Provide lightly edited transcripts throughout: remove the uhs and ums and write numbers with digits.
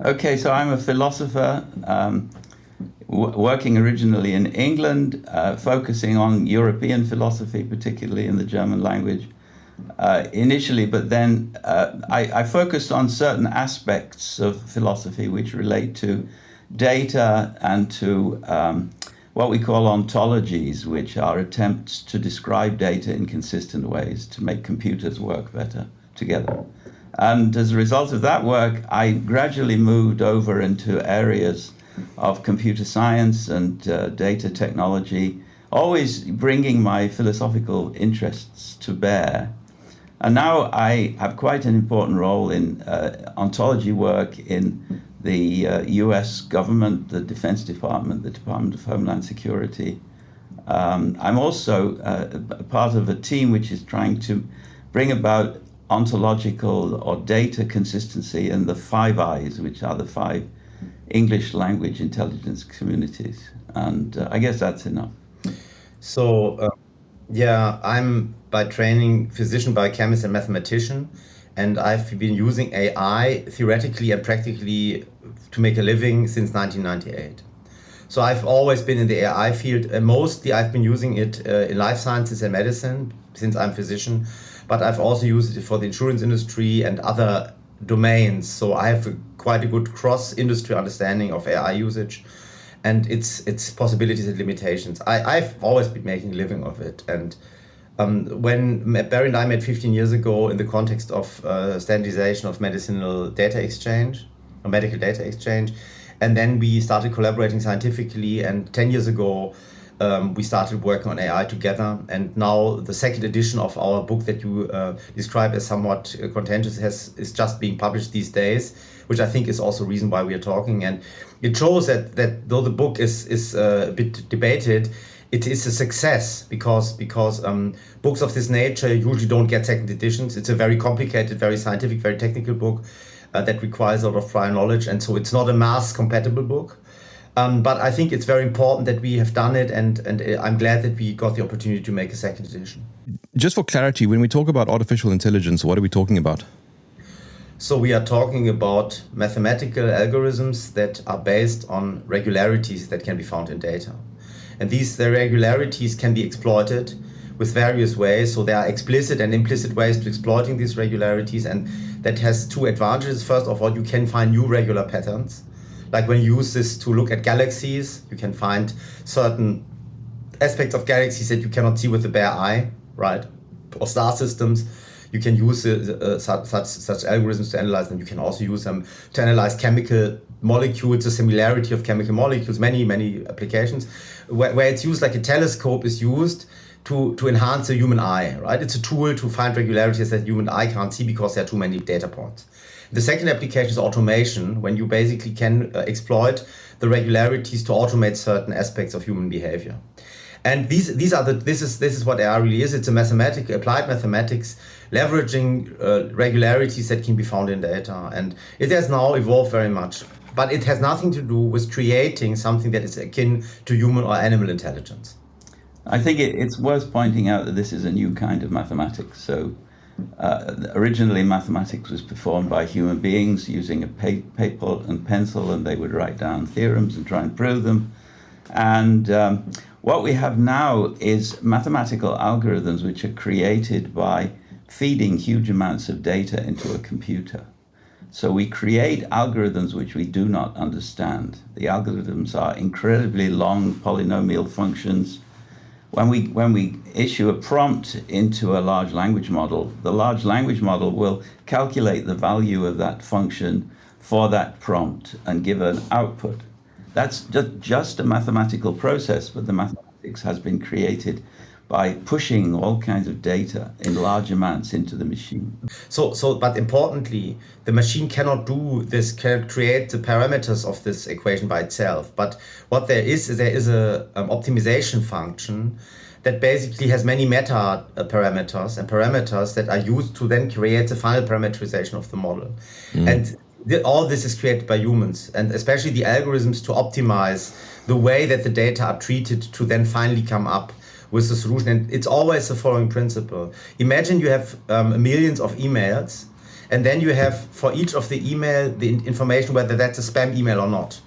Okay, so I'm a philosopher working originally in England, focusing on European philosophy, particularly in the German language initially, but then I focused on certain aspects of philosophy which relate to data and to what we call ontologies, which are attempts to describe data in consistent ways to make computers work better together. And as a result of that work, I gradually moved over into areas of computer science and data technology, always bringing my philosophical interests to bear. And now I have quite an important role in ontology work in the US government, the Defense Department, the Department of Homeland Security. I'm also part of a team which is trying to bring about ontological or data consistency in the 5 Eyes, which are the 5 English language intelligence communities. And I guess that's enough. So, yeah, I'm by training physician, biochemist, and mathematician, and I've been using AI theoretically and practically to make a living since 1998. So I've always been in the AI field, and mostly I've been using it in life sciences and medicine since I'm a physician, but I've also used it for the insurance industry and other domains. So I have quite a good cross-industry understanding of AI usage and its possibilities and limitations. I've always been making a living of it. And when Barry and I met 15 years ago in the context of standardization of medicinal data exchange, or medical data exchange, and then we started collaborating scientifically, and 10 years ago, we started working on AI together. And now the second edition of our book that you describe as somewhat contentious is just being published these days, which I think is also a reason why we are talking. And it shows that though the book is a bit debated, it is a success because books of this nature usually don't get second editions. It's a very complicated, very scientific, very technical book that requires a lot of prior knowledge. And so it's not a mass compatible book. But I think it's very important that we have done it, and I'm glad that we got the opportunity to make a second edition. Just for clarity, when we talk about artificial intelligence, what are we talking about? So we are talking about mathematical algorithms that are based on regularities that can be found in data. And the regularities can be exploited with various ways. So there are explicit and implicit ways to exploiting these regularities, and that has 2 advantages. First of all, you can find new regular patterns. Like when you use this to look at galaxies, you can find certain aspects of galaxies that you cannot see with the bare eye, right? Or star systems. You can use such algorithms to analyze them. You can also use them to analyze chemical molecules, the similarity of chemical molecules, many applications. Where it's used, like a telescope is used to enhance the human eye, right? It's a tool to find regularities that human eye can't see because there are too many data points. The second application is automation, when you basically can exploit the regularities to automate certain aspects of human behavior. And this is what AI really is. It's a applied mathematics leveraging regularities that can be found in data. And it has now evolved very much, but it has nothing to do with creating something that is akin to human or animal intelligence. I think it's worth pointing out that this is a new kind of mathematics. So originally, mathematics was performed by human beings using a paper and pencil, and they would write down theorems and try and prove them. And what we have now is mathematical algorithms which are created by feeding huge amounts of data into a computer. So we create algorithms which we do not understand. The algorithms are incredibly long polynomial functions. When we issue a prompt into a large language model, the large language model will calculate the value of that function for that prompt and give an output. That's just a mathematical process, but the mathematics has been created by pushing all kinds of data in large amounts into the machine. But importantly, the machine cannot do this, cannot create the parameters of this equation by itself. But what there is a optimization function that basically has many meta parameters and parameters that are used to then create the final parameterization of the model. And all this is created by humans, and especially the algorithms to optimize the way that the data are treated to then finally come up with the solution. And it's always the following principle. Imagine you have millions of emails, And then you have for each of the email the information whether that's a spam email or not.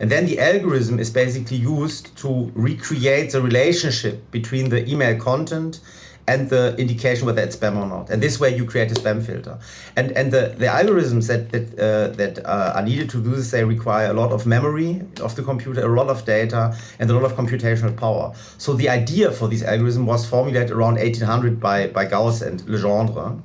And then the algorithm is basically used to recreate the relationship between the email content and the indication whether it's spam or not. And this way you create a spam filter. And the algorithms that are needed to do this, they require a lot of memory of the computer, a lot of data, and a lot of computational power. So the idea for this algorithm was formulated around 1800 by Gauss and Legendre.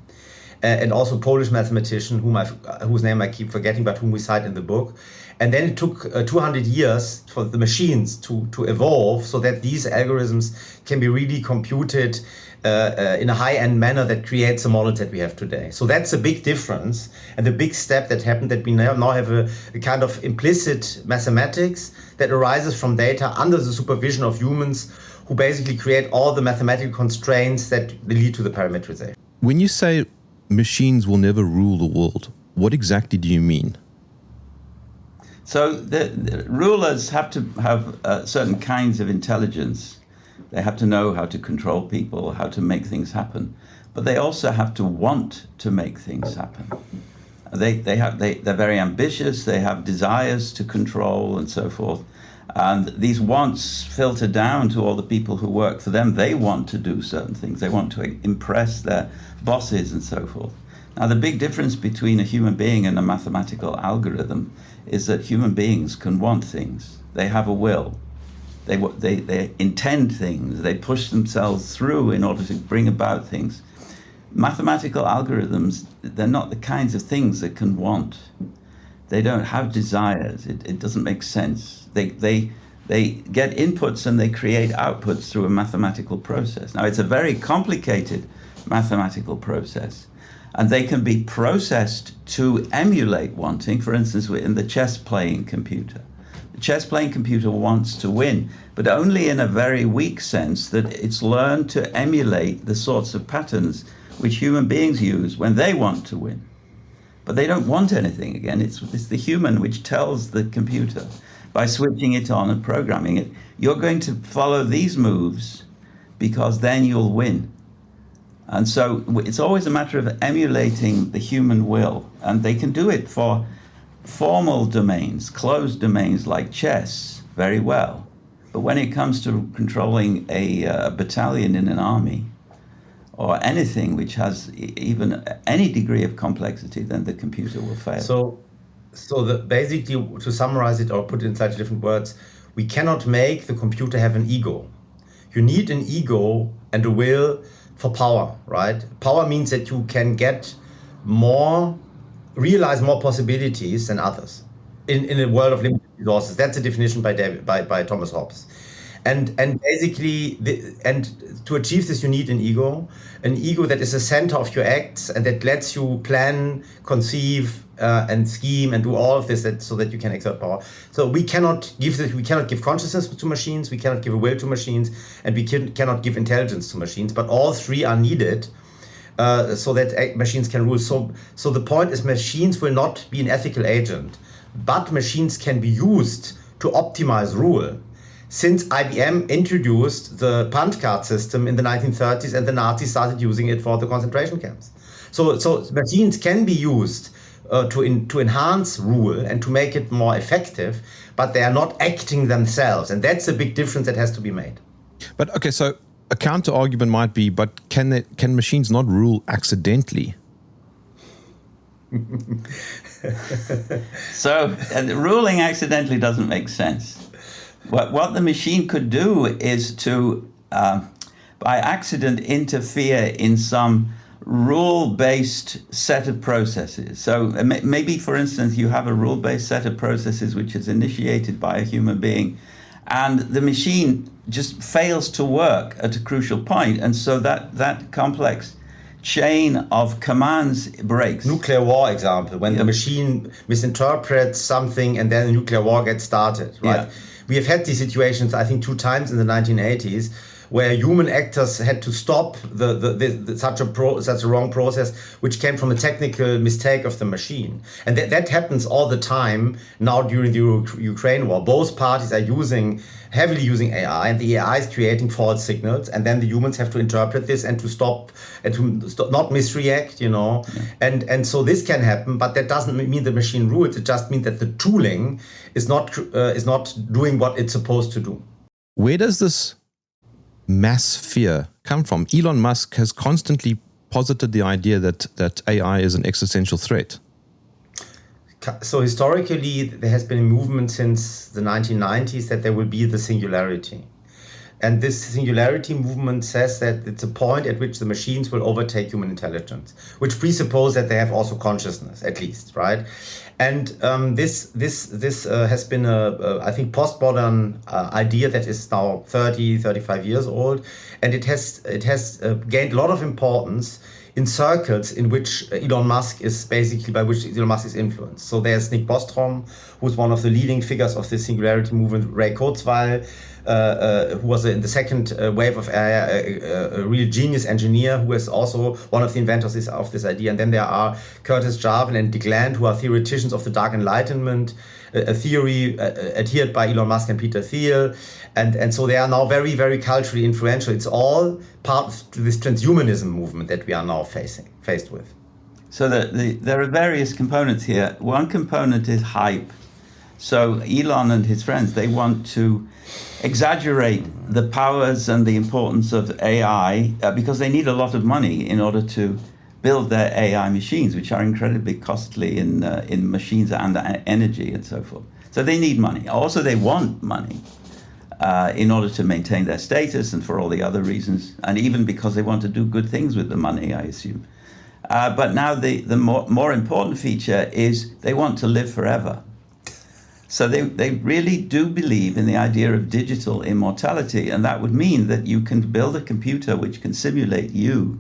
And also a Polish mathematician whose name I keep forgetting, but whom we cite in the book. And then it took 200 years for the machines to evolve so that these algorithms can be really computed in a high-end manner that creates the models that we have today. So that's a big difference and the big step that happened, that we now have a kind of implicit mathematics that arises from data under the supervision of humans who basically create all the mathematical constraints that lead to the parametrization. When you say machines will never rule the world, what exactly do you mean? So the rulers have to have certain kinds of intelligence. They have to know how to control people, how to make things happen, but they also have to want to make things happen. They're very ambitious. They have desires to control and so forth. And these wants filter down to all the people who work for them. They want to do certain things. They want to impress their bosses and so forth. Now, the big difference between a human being and a mathematical algorithm is that human beings can want things. They have a will. They intend things. They push themselves through in order to bring about things. Mathematical algorithms, they're not the kinds of things that can want. They don't have desires. It doesn't make sense. They get inputs and they create outputs through a mathematical process. Now, it's a very complicated mathematical process, and they can be processed to emulate wanting. For instance, in the chess-playing computer. The chess-playing computer wants to win, but only in a very weak sense, that it's learned to emulate the sorts of patterns which human beings use when they want to win. But they don't want anything again. It's the human which tells the computer, by switching it on and programming it, you're going to follow these moves because then you'll win. And so it's always a matter of emulating the human will. And they can do it for formal domains, closed domains like chess, very well. But when it comes to controlling a battalion in an army, or anything which has even any degree of complexity, then the computer will fail. So basically, to summarize it or put it in slightly different words, we cannot make the computer have an ego. You need an ego and a will for power, right? Power means that you can realize more possibilities than others in a world of limited resources. That's a definition by Thomas Hobbes. And basically, to achieve this, you need an ego that is the center of your acts and that lets you plan, conceive, and scheme and do all of this so that you can exert power. So we cannot give consciousness to machines, we cannot give a will to machines, and we cannot give intelligence to machines. But all three are needed so that machines can rule. So the point is, machines will not be an ethical agent, but machines can be used to optimize rule. Since IBM introduced the punch card system in the 1930s and the Nazis started using it for the concentration camps. So machines can be used to enhance rule and to make it more effective, but they are not acting themselves. And that's a big difference that has to be made. But okay, so a counter argument might be, but can machines not rule accidentally? So ruling accidentally doesn't make sense. What the machine could do is to, by accident, interfere in some rule-based set of processes. So maybe, for instance, you have a rule-based set of processes which is initiated by a human being, and the machine just fails to work at a crucial point, and so that complex chain of commands breaks. Nuclear war example, when the machine misinterprets something and then a nuclear war gets started, right? Yeah. We have had these situations, I think, 2 times in the 1980s, where human actors had to stop such a wrong process, which came from a technical mistake of the machine. And that happens all the time now during the Ukraine war. Both parties are heavily using AI, and the AI is creating false signals, and then the humans have to interpret this and to stop and to not misreact, Yeah. And so this can happen, but that doesn't mean the machine rules. It just means that the tooling is not doing what it's supposed to do. Where does this mass fear come from? Elon Musk has constantly posited the idea that AI is an existential threat. So historically, there has been a movement since the 1990s that there will be the singularity. And this singularity movement says that it's a point at which the machines will overtake human intelligence, which presupposes that they have also consciousness, at least, right? And this has been I think, postmodern idea that is now 35 years old, and it has gained a lot of importance in circles in which Elon Musk is influenced. So there's Nick Bostrom, who's one of the leading figures of the singularity movement, Ray Kurzweil, who was in the second wave of AI, a real genius engineer who is also one of the inventors of this idea. And then there are Curtis Jarvin and Dick Land, who are theoreticians of the Dark Enlightenment, a theory adhered by Elon Musk and Peter Thiel. And so they are now very, very culturally influential. It's all part of this transhumanism movement that we are now faced with. So there are various components here. One component is hype. So Elon and his friends, they want to exaggerate the powers and the importance of AI because they need a lot of money in order to build their AI machines, which are incredibly costly in machines and energy and so forth. So they need money. Also, they want money in order to maintain their status and for all the other reasons, and even because they want to do good things with the money, I assume. But now the more important feature is they want to live forever. So they really do believe in the idea of digital immortality, and that would mean that you can build a computer which can simulate you,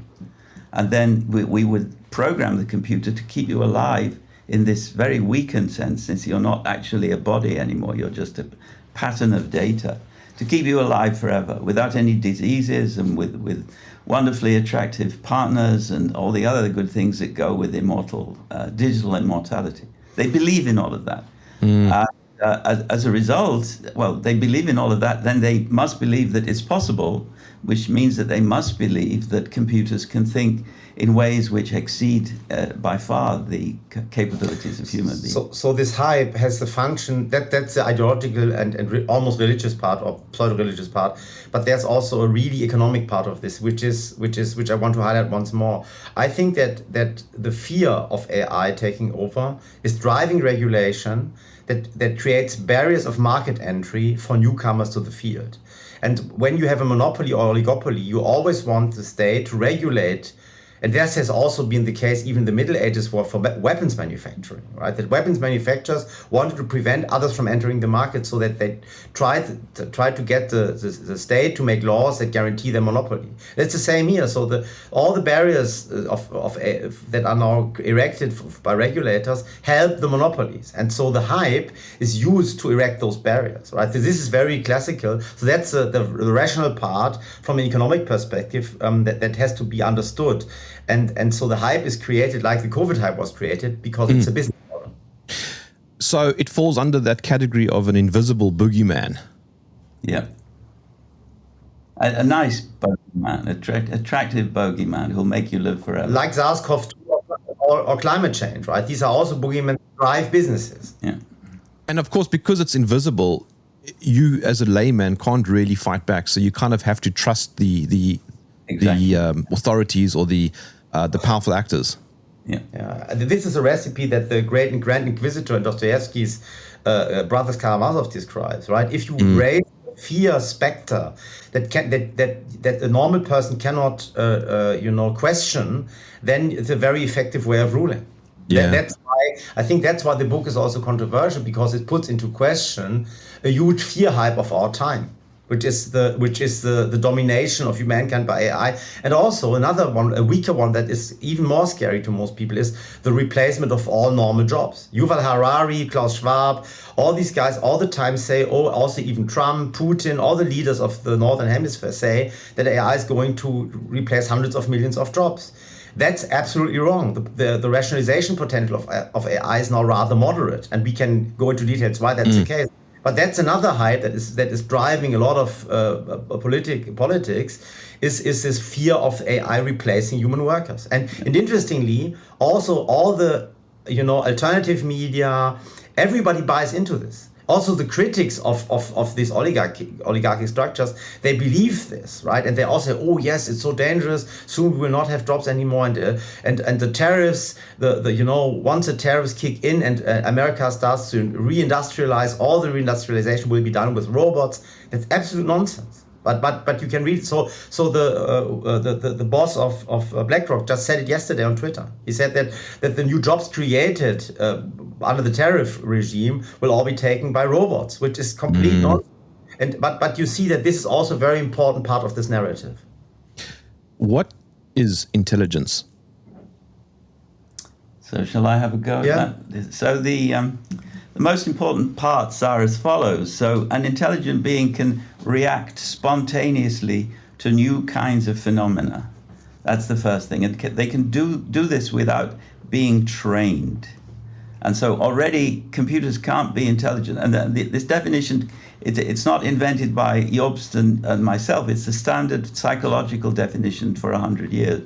and then we would program the computer to keep you alive in this very weakened sense, since you're not actually a body anymore, you're just a pattern of data, to keep you alive forever without any diseases and with wonderfully attractive partners and all the other good things that go with digital immortality. They believe in all of that. As a result, well, they believe in all of that, then they must believe that it's possible, which means that they must believe that computers can think in ways which exceed by far the capabilities of human beings. So this hype has the function, that's the ideological and almost religious part or pseudo-religious part, but there's also a really economic part of this, which I want to highlight once more. I think that the fear of AI taking over is driving regulation that creates barriers of market entry for newcomers to the field. And when you have a monopoly or oligopoly, you always want the state to regulate. And this has also been the case even in the Middle Ages for weapons manufacturing, right? That weapons manufacturers wanted to prevent others from entering the market, so that they tried to get the state to make laws that guarantee their monopoly. It's the same here. So all the barriers that are now erected by regulators help the monopolies, and so the hype is used to erect those barriers, right? This is very classical. So that's the rational part from an economic perspective that has to be understood. And so the hype is created like the COVID hype was created because it's a business model. So it falls under that category of an invisible boogeyman. Yeah. A nice bogeyman, attractive bogeyman who'll make you live forever. Like SARS-CoV-2 or climate change, right? These are also boogeymen that drive businesses. Yeah. And of course, because it's invisible, you as a layman can't really fight back. So you kind of have to trust the authorities or the powerful actors. Yeah. This is a recipe that the great and grand inquisitor in Dostoevsky's Brothers Karamazov describes, right? If you raise the fear specter that a normal person cannot question, then it's a very effective way of ruling. Yeah. That's why the book is also controversial, because it puts into question a huge fear hype of our time. which is the domination of humankind by AI. And also another one, a weaker one that is even more scary to most people, is the replacement of all normal jobs. Yuval Harari, Klaus Schwab, all these guys all the time say, also even Trump, Putin, all the leaders of the Northern Hemisphere say that AI is going to replace hundreds of millions of jobs. That's absolutely wrong. The rationalization potential of AI is now rather moderate, and we can go into details why that's the case. But that's another hype that is driving a lot of politics. Is this fear of AI replacing human workers? And interestingly, also all the alternative media, everybody buys into this. Also, the critics of these oligarchic structures, they believe this, right? And they all say, "Oh yes, it's so dangerous. Soon we will not have jobs anymore." And the tariffs, once the tariffs kick in and America starts to reindustrialize, all the reindustrialization will be done with robots. That's absolute nonsense. But you can read. So the boss of BlackRock just said it yesterday on Twitter. He said that the new jobs created under the tariff regime will all be taken by robots, which is complete nonsense. But you see that this is also a very important part of this narrative. What is intelligence? So shall I have a go at that? So the most important parts are as follows. So an intelligent being can react spontaneously to new kinds of phenomena. That's the first thing. And they can do this without being trained. And so already computers can't be intelligent. And this definition, it's not invented by Jobst and myself. It's the standard psychological definition for 100 years.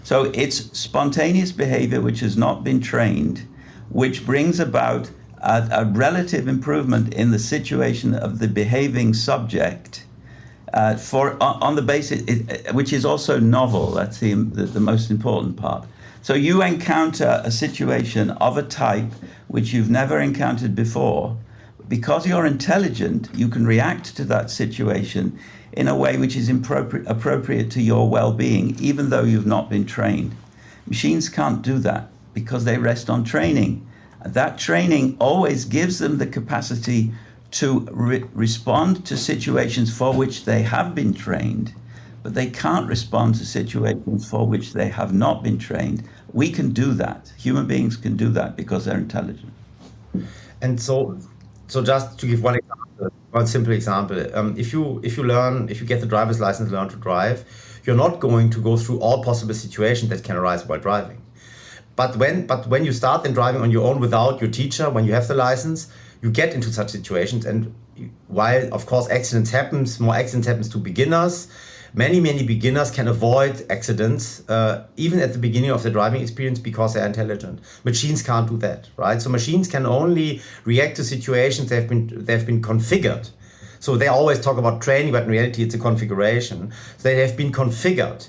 So it's spontaneous behavior which has not been trained, which brings about a relative improvement in the situation of the behaving subject on the basis, which is also novel. That's the most important part. So you encounter a situation of a type which you've never encountered before. Because you're intelligent, you can react to that situation in a way which is appropriate to your well-being, even though you've not been trained. Machines can't do that because they rest on training. That training always gives them the capacity to respond to situations for which they have been trained, but they can't respond to situations for which they have not been trained. We can do that. Human beings can do that because they're intelligent. And so just to give one simple example, if you get the driver's license, learn to drive, you're not going to go through all possible situations that can arise while driving. But when you start then driving on your own without your teacher, when you have the license, you get into such situations. And while of course more accidents happens to beginners, many beginners can avoid accidents even at the beginning of their driving experience because they're intelligent. Machines can't do that, right? So machines can only react to situations they've been configured. So they always talk about training, but in reality it's a configuration. So they have been configured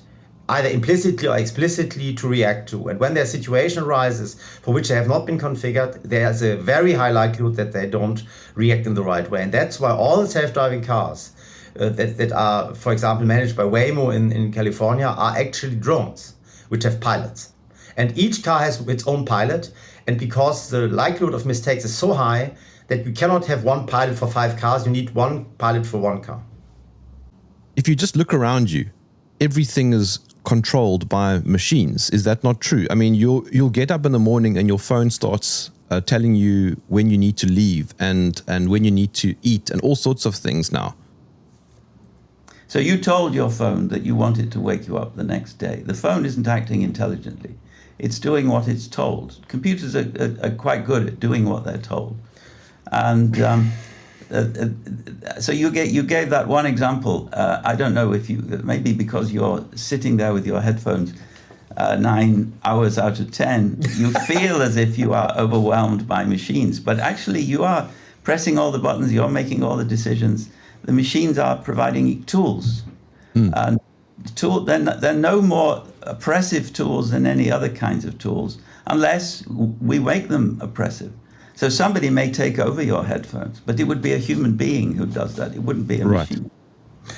either implicitly or explicitly to react to. And when their situation arises for which they have not been configured, there's a very high likelihood that they don't react in the right way. And that's why all self-driving cars that are, for example, managed by Waymo in California are actually drones, which have pilots. And each car has its own pilot. And because the likelihood of mistakes is so high that you cannot have one pilot for 5 cars, you need one pilot for 1 car. If you just look around you, everything is controlled by machines. Is that not true? I mean, you'll get up in the morning and your phone starts telling you when you need to leave and when you need to eat and all sorts of things now. So you told your phone that you want it to wake you up the next day. The phone isn't acting intelligently. It's doing what it's told. Computers are quite good at doing what they're told. And so you gave that one example. I don't know if maybe because you're sitting there with your headphones 9 hours out of 10, you feel as if you are overwhelmed by machines. But actually you are pressing all the buttons, you're making all the decisions. The machines are providing tools. And they're no more oppressive tools than any other kinds of tools, unless we make them oppressive. So somebody may take over your headphones, but it would be a human being who does that. It wouldn't be a machine.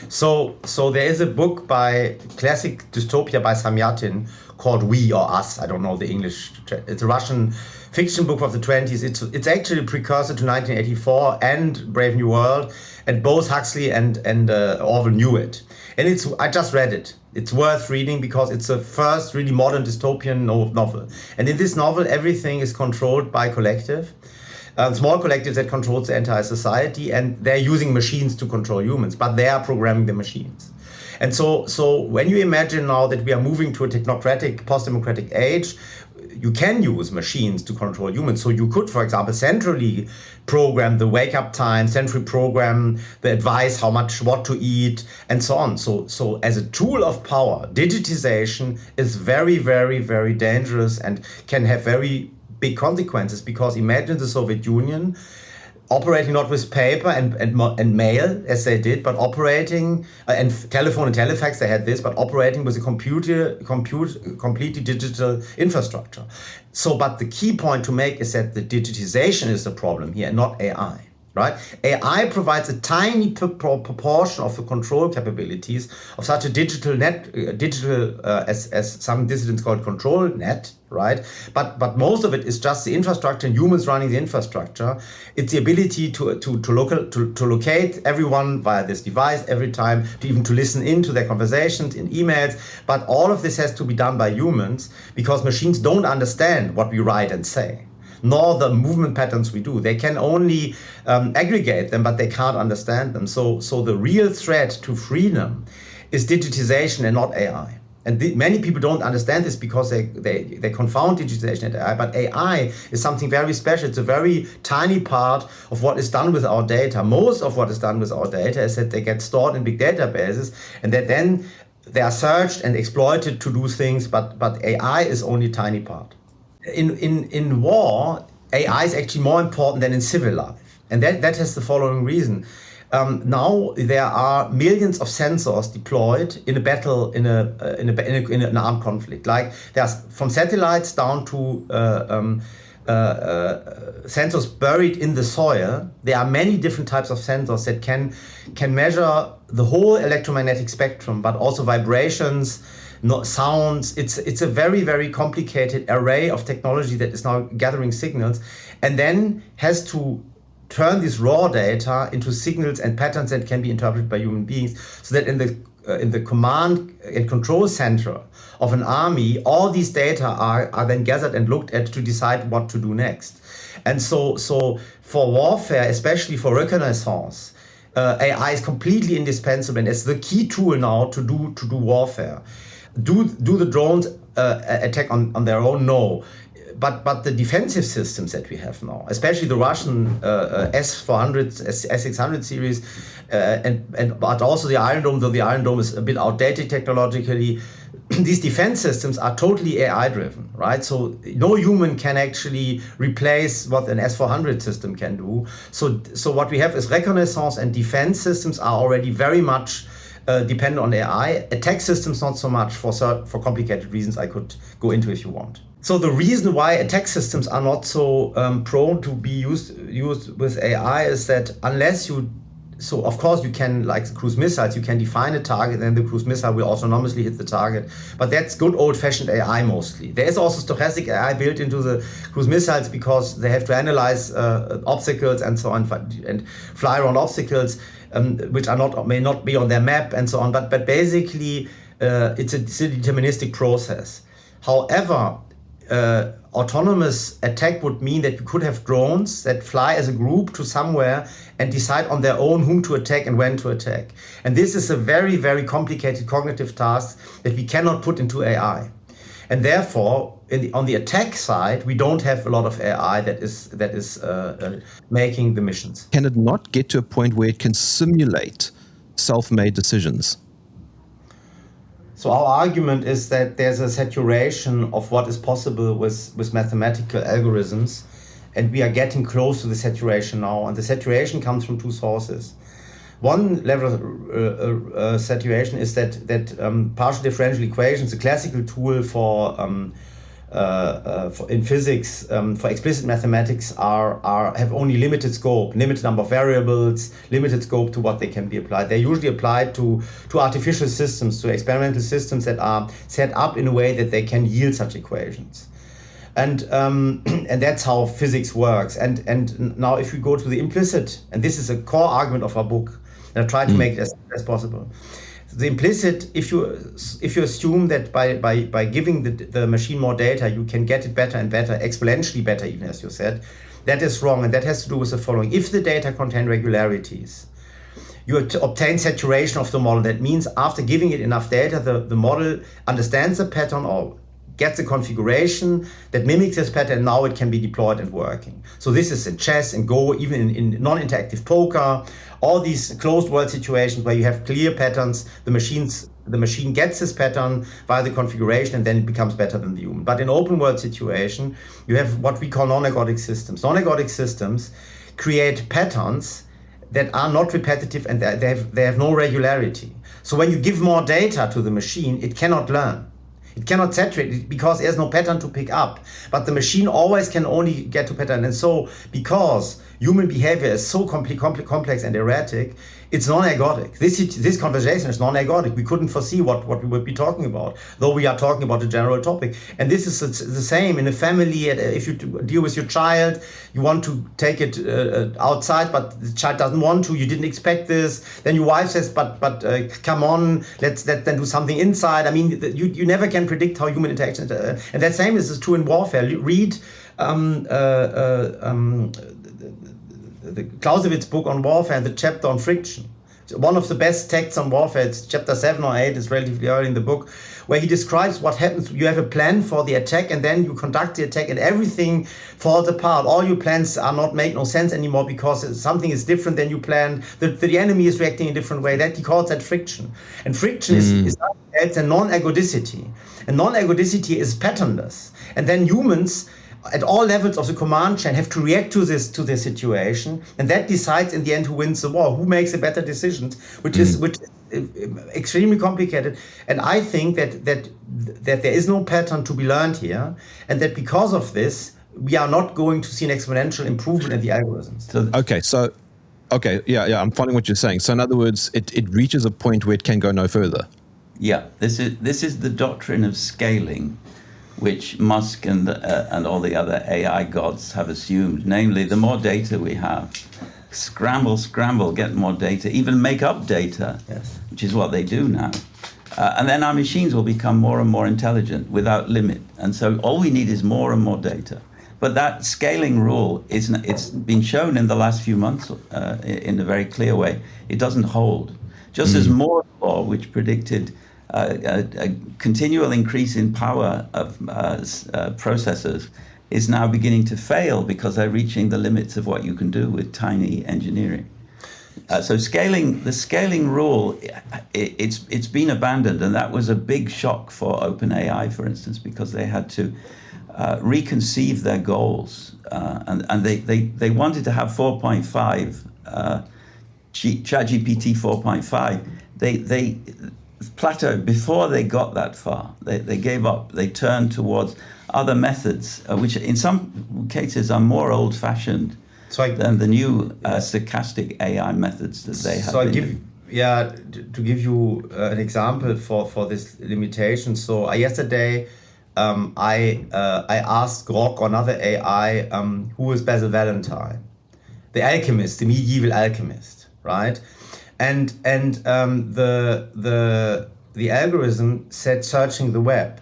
So there is a book by classic dystopia by Samyatin called We or Us. I don't know the English. It's a Russian fiction book of the 20s. It's actually a precursor to 1984 and Brave New World, and both Huxley and Orwell knew it. And I just read it. It's worth reading because it's the first really modern dystopian novel. And in this novel, everything is controlled by collective. Small collectives that controls the entire society, and they're using machines to control humans, but they are programming the machines. And so when you imagine now that we are moving to a technocratic, post-democratic age, you can use machines to control humans. So you could, for example, centrally program the wake-up time, centrally program the advice, how much, what to eat, and so on. So as a tool of power, digitization is very, very, very dangerous and can have very big consequences, because imagine the Soviet Union operating not with paper and mail as they did, but operating and telephone and telefax, they had this, but operating with a completely digital infrastructure. So, but the key point to make is that the digitization is the problem here, and not AI. Right? AI provides a tiny proportion of the control capabilities of such a digital net, as some dissidents call it, control net, right? But most of it is just the infrastructure and humans running the infrastructure. It's the ability to locate everyone via this device every time, to listen into their conversations in emails. But all of this has to be done by humans, because machines don't understand what we write and say, nor the movement patterns we do. They can only aggregate them, but they can't understand them. So the real threat to freedom is digitization and not AI. And many people don't understand this because they confound digitization and AI, but AI is something very special. It's a very tiny part of what is done with our data. Most of what is done with our data is that they get stored in big databases, and that then they are searched and exploited to do things, but AI is only a tiny part. In war, AI is actually more important than in civil life, and that has the following reason. Now there are millions of sensors deployed in a battle, in an armed conflict. Like there's from satellites down to sensors buried in the soil. There are many different types of sensors that can measure the whole electromagnetic spectrum, but also vibrations, sounds. It's a very, very complicated array of technology that is now gathering signals, and then has to turn this raw data into signals and patterns that can be interpreted by human beings, so that in the command and control center of an army, all these data are then gathered and looked at to decide what to do next. And so for warfare, especially for reconnaissance, AI is completely indispensable, and it's the key tool now to do warfare. Do the drones attack on their own? No. But the defensive systems that we have now, especially the Russian S-400, S-600 series, but also the Iron Dome, though the Iron Dome is a bit outdated technologically, these defense systems are totally AI-driven, right? So no human can actually replace what an S-400 system can do. So what we have is reconnaissance and defense systems are already very much dependent on AI. Attack systems not so much, for complicated reasons I could go into if you want. So the reason why attack systems are not so prone to be used with AI is that so of course you can, like the cruise missiles, you can define a target and the cruise missile will autonomously hit the target. But that's good old-fashioned AI mostly. There is also stochastic AI built into the cruise missiles because they have to analyze obstacles and so on, and fly around obstacles which may not be on their map and so on. But basically it's a deterministic process. However, autonomous attack would mean that you could have drones that fly as a group to somewhere and decide on their own whom to attack and when to attack. And this is a very, very complicated cognitive task that we cannot put into AI. And therefore, on the attack side, we don't have a lot of AI that is making the missions. Can it not get to a point where it can simulate self-made decisions? So our argument is that there's a saturation of what is possible with mathematical algorithms, and we are getting close to the saturation now. And the saturation comes from two sources. One level of saturation is that partial differential equations, a classical tool for in physics, for explicit mathematics, have only limited scope, limited number of variables, limited scope to what they can be applied. They're usually applied to artificial systems, to experimental systems that are set up in a way that they can yield such equations. And that's how physics works. And now if we go to the implicit, and this is a core argument of our book, and I try to make it as possible. The implicit, if you assume that by giving the machine more data, you can get it better and better, exponentially better even, as you said, that is wrong. And that has to do with the following. If the data contain regularities, you obtain saturation of the model. That means after giving it enough data, the model understands the pattern or gets a configuration that mimics this pattern, and now it can be deployed and working. So this is in chess and Go, even in non-interactive poker, all these closed world situations where you have clear patterns, the machine gets this pattern via the configuration, and then it becomes better than the human. But in open world situation, you have what we call non-ergodic systems. Non-ergodic systems create patterns that are not repetitive, and they have no regularity. So when you give more data to the machine, it cannot learn. It cannot saturate it because there's no pattern to pick up. But the machine always can only get to pattern. And so because human behavior is so complex and erratic, it's non-ergodic. This conversation is non-ergodic. We couldn't foresee what we would be talking about, though we are talking about a general topic. And this is the same in a family. If you deal with your child, you want to take it outside, but the child doesn't want to. You didn't expect this. Then your wife says, "But come on, let's then do something inside." I mean, you never can predict how human interactions. And that same is true in warfare. Read the Clausewitz book on warfare and the chapter on friction. One of the best texts on warfare, it's chapter 7 or 8, it's relatively early in the book, where he describes what happens. You have a plan for the attack, and then you conduct the attack, and everything falls apart. All your plans make no sense anymore because something is different than you planned. The enemy is reacting in a different way. That he calls that friction. And friction is nothing else than non-ergodicity. And non-ergodicity is patternless. And then humans at all levels of the command chain have to react to this situation, and that decides in the end who wins the war, who makes the better decisions, which is extremely complicated. And I think that there is no pattern to be learned here, and that because of this, we are not going to see an exponential improvement in the algorithms. I'm following what you're saying. So in other words, it reaches a point where it can go no further. Yeah, this is the doctrine of scaling, which Musk and all the other AI gods have assumed. Namely, the more data we have, scramble, get more data, even make up data, which is what they do now. And then our machines will become more and more intelligent without limit. And so all we need is more and more data. But that scaling rule, it's been shown in the last few months in a very clear way, it doesn't hold. Just as Moore's law, which predicted a continual increase in power of processors, is now beginning to fail because they're reaching the limits of what you can do with tiny engineering. So the scaling rule, it's been abandoned, and that was a big shock for OpenAI, for instance, because they had to reconceive their goals, and they wanted to have 4.5, ChatGPT 4.5. They plateaued before they got that far. They gave up. They turned towards other methods, which in some cases are more old-fashioned than the new stochastic AI methods that they have. To give you an example for this limitation. So yesterday I asked Grok, another AI, who is Basil Valentine, the alchemist, the medieval alchemist, right? And the algorithm said searching the web.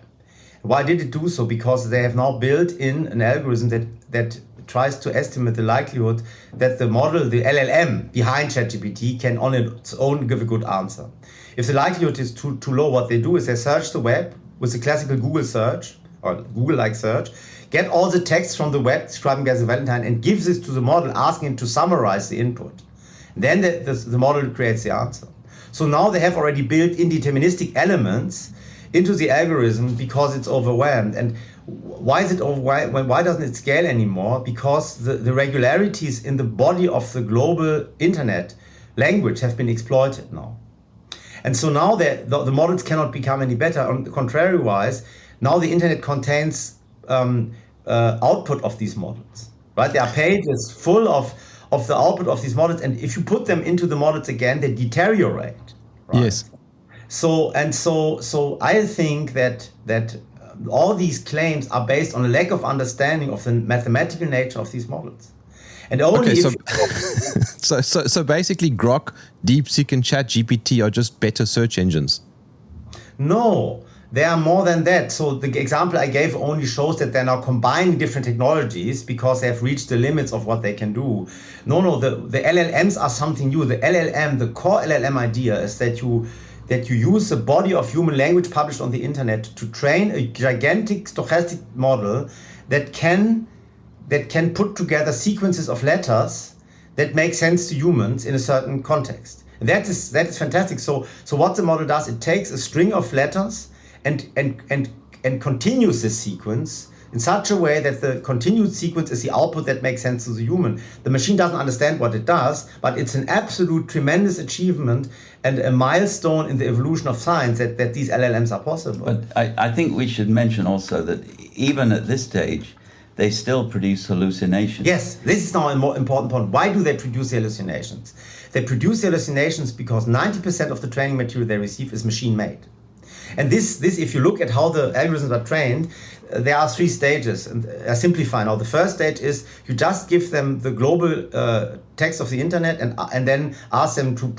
Why did it do so? Because they have now built in an algorithm that tries to estimate the likelihood that the model, the LLM behind ChatGPT, can on its own give a good answer. If the likelihood is too low, what they do is they search the web with the classical Google search or Google-like search, get all the text from the web describing Basil Valentine, and gives this to the model, asking it to summarize the input. Then the model creates the answer. So now they have already built indeterministic elements into the algorithm because it's overwhelmed. And why is it overwhelmed? Why doesn't it scale anymore? Because the regularities in the body of the global internet language have been exploited now. And so now the models cannot become any better. On the contrary wise, now the internet contains output of these models, right? There are pages full of the output of these models, and if you put them into the models again, they deteriorate. Right? Yes. So I think that all these claims are based on a lack of understanding of the mathematical nature of these models. And only so basically Grok, DeepSeek, and ChatGPT are just better search engines. No, they are more than that. So the example I gave only shows that they're now combining different technologies because they have reached the limits of what they can do. No, the LLMs are something new. The core LLM idea is that you use the body of human language published on the internet to train a gigantic stochastic model that can put together sequences of letters that make sense to humans in a certain context. And that is fantastic. So what the model does, it takes a string of letters and continues this sequence in such a way that the continued sequence is the output that makes sense to the human. The machine doesn't understand what it does, but it's an absolute tremendous achievement and a milestone in the evolution of science that these LLMs are possible. But I think we should mention also that even at this stage, they still produce hallucinations. Yes, this is now a more important point. Why do they produce hallucinations? They produce hallucinations because 90% of the training material they receive is machine-made. And this, if you look at how the algorithms are trained, there are 3 stages. And I simplify now. The first stage is you just give them the global text of the internet and then ask them to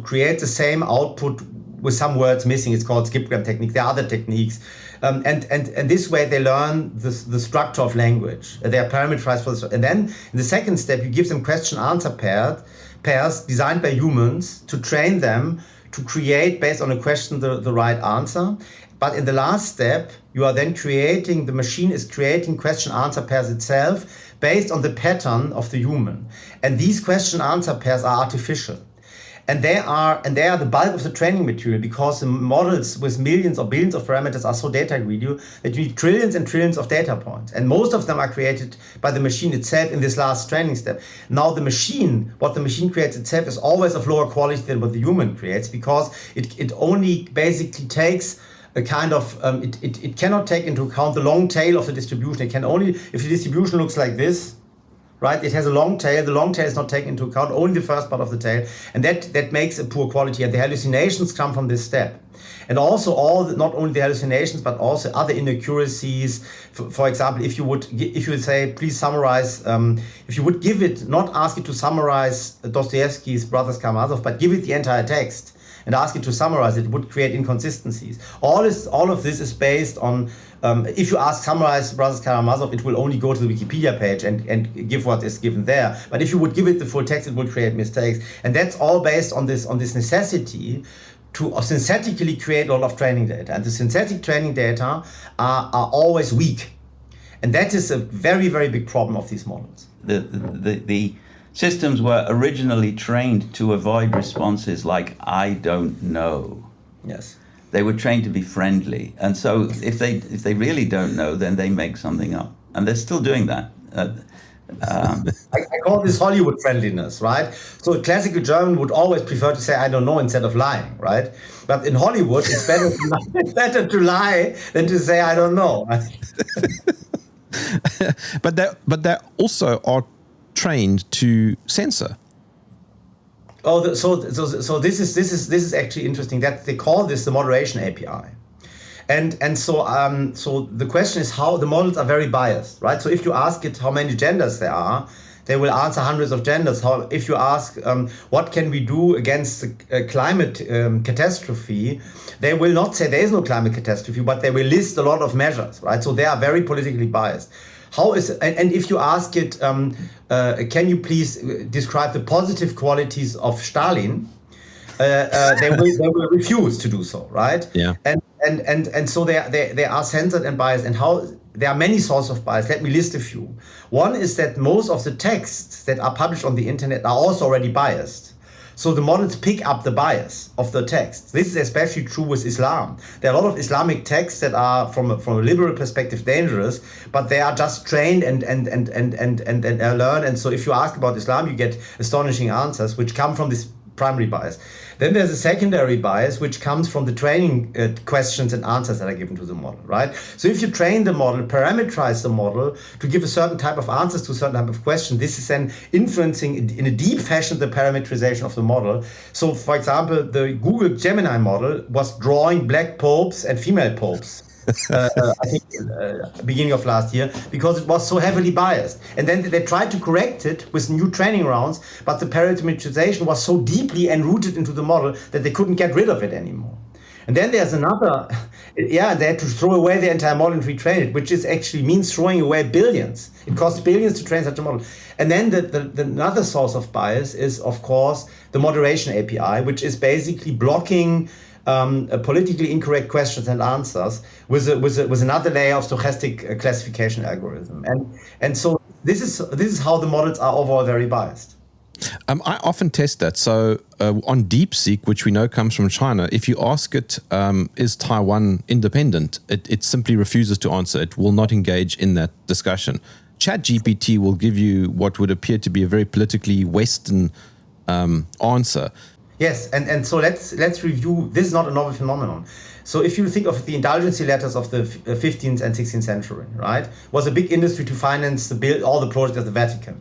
create the same output with some words missing. It's called skipgram technique. There are other techniques. And this way they learn the structure of language. They are parameterized for this. And then in the second step, you give them question-answer pairs designed by humans to train them to create, based on a question, the right answer. But in the last step, you are then the machine is creating question-answer pairs itself based on the pattern of the human. And these question-answer pairs are artificial. And they are the bulk of the training material because the models with millions or billions of parameters are so data greedy that you need trillions and trillions of data points. And most of them are created by the machine itself in this last training step. Now what the machine creates itself is always of lower quality than what the human creates because it only basically takes a kind of, it cannot take into account the long tail of the distribution. It can only, if the distribution looks like this, right? It has a long tail. The long tail is not taken into account, only the first part of the tail. And that makes a poor quality. And the hallucinations come from this step. And also not only the hallucinations, but also other inaccuracies. For example, if you would say, please summarize, if you would give it, not ask it to summarize Dostoevsky's Brothers Karamazov, but give it the entire text and ask it to summarize it, would create inconsistencies. All of this is based on, if you ask summarize Brothers Karamazov, it will only go to the Wikipedia page and give what is given there. But if you would give it the full text, it would create mistakes. And that's all based on this necessity to synthetically create a lot of training data. And the synthetic training data are always weak. And that is a very, very big problem of these models. The systems were originally trained to avoid responses like, I don't know. Yes. They were trained to be friendly. And so if they really don't know, then they make something up. And they're still doing that. I call this Hollywood friendliness, right? So a classical German would always prefer to say, I don't know, instead of lying, right? But in Hollywood, it's better to lie than to say, I don't know. But they also are trained to censor. Oh, so this is actually interesting that they call this the moderation API, and so the question is how the models are very biased, right? So if you ask it how many genders there are, they will answer hundreds of genders. If you ask what can we do against climate catastrophe, they will not say there is no climate catastrophe, but they will list a lot of measures, right? So they are very politically biased. And if you ask it, can you please describe the positive qualities of Stalin? They will refuse to do so, right? Yeah. And so they are censored and biased. And how there are many sources of bias. Let me list a few. One is that most of the texts that are published on the internet are also already biased. So the models pick up the bias of the text. This is especially true with Islam. There are a lot of Islamic texts that are, from a liberal perspective, dangerous, but they are just trained and learn. And so if you ask about Islam, you get astonishing answers, which come from this primary bias. Then there's a secondary bias, which comes from the training questions and answers that are given to the model, right? So if you train the model, parameterize the model to give a certain type of answers to a certain type of question, this is then influencing in a deep fashion the parameterization of the model. So for example, the Google Gemini model was drawing black popes and female popes. I think beginning of last year, because it was so heavily biased. And then they tried to correct it with new training rounds, but the parameterization was so deeply enrooted into the model that they couldn't get rid of it anymore. And then there's another, they had to throw away the entire model and retrain it, which is actually means throwing away billions. It costs billions to train such a model. And then the another source of bias is, of course, the moderation API, which is basically blocking politically incorrect questions and answers with another layer of stochastic classification algorithm, and so this is how the models are overall very biased. I often test that. So on DeepSeek, which we know comes from China, if you ask it, is Taiwan independent? It simply refuses to answer. It will not engage in that discussion. ChatGPT will give you what would appear to be a very politically Western answer. Yes, and so let's review. This is not a novel phenomenon. So if you think of the indulgency letters of the 15th and 16th century, right, was a big industry to finance all the projects of the Vatican.